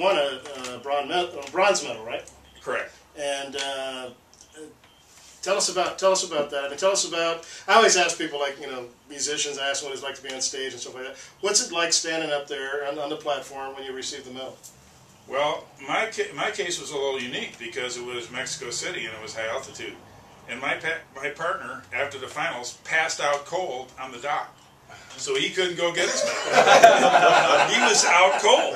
won a bronze medal, right? Correct. And tell us about that. I mean, tell us about. I always ask people, like, you know, musicians, I ask them what it's like to be on stage and stuff like that. What's it like standing up there on the platform when you receive the medal? Well, my case was a little unique because it was Mexico City and it was high altitude, and my partner after the finals passed out cold on the dock, so he couldn't go get his medal. He was out cold,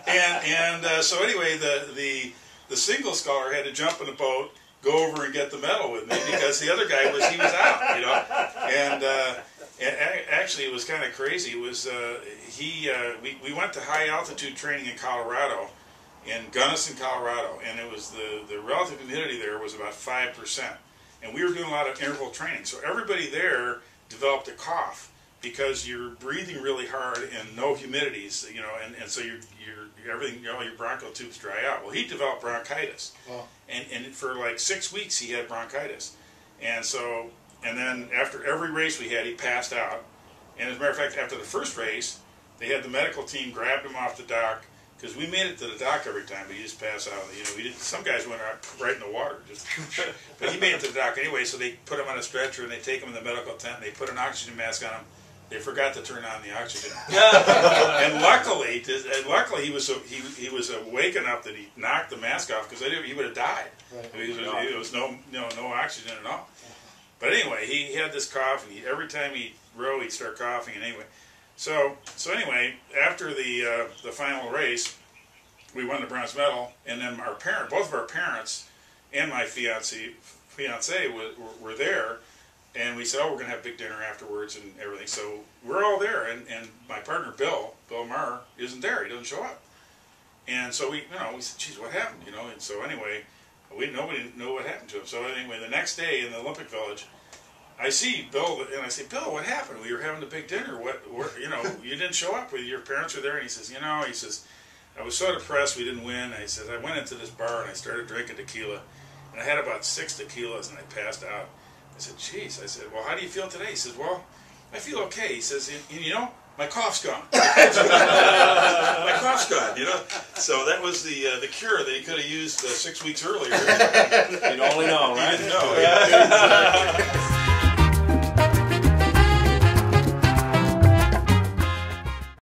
and so anyway, the single scholar had to jump in the boat, go over and get the medal with me because the other guy was out, you know, and actually it was kind of crazy. It was we went to high altitude training in Colorado, in Gunnison, Colorado, and it was the relative humidity there was about 5%, and we were doing a lot of interval training, so everybody there developed a cough because you're breathing really hard and no humidities, you know, and so you're everything, you know, your bronchial tubes dry out. Well, he developed bronchitis, wow. and for like 6 weeks he had bronchitis, and then after every race we had, he passed out, and as a matter of fact, after the first race, they had the medical team grabbed him off the dock. Because we made it to the dock every time, but he just passed out. You know, we didn't. Some guys went out right in the water, but he made it to the dock anyway. So they put him on a stretcher and they take him in the medical tent. And they put an oxygen mask on him. They forgot to turn on the oxygen. And luckily he was awake enough that he knocked the mask off because he would have died. Right. There was no oxygen at all. But anyway, he had this cough, and every time he rode, he'd start coughing. And anyway. So anyway, after the final race, we won the bronze medal, and then both of our parents, and my fiance were there, and we said, oh, we're going to have big dinner afterwards and everything. So we're all there, and my partner Bill Maher isn't there. He doesn't show up, and so we said, geez, what happened? You know, and so anyway, nobody knew what happened to him. So anyway, the next day in the Olympic Village, I see Bill, and I say, Bill, what happened? We were having a big dinner. You know, you didn't show up. Your parents were there. And he says, I was so depressed we didn't win. And he says, I went into this bar and I started drinking tequila, and I had about 6 tequilas and I passed out. I said, geez. I said, well, how do you feel today? He says, well, I feel okay. He says, and you know, my cough's gone. My cough's gone, you know. So that was the cure that he could have used 6 weeks earlier. You'd only know, right? He didn't know.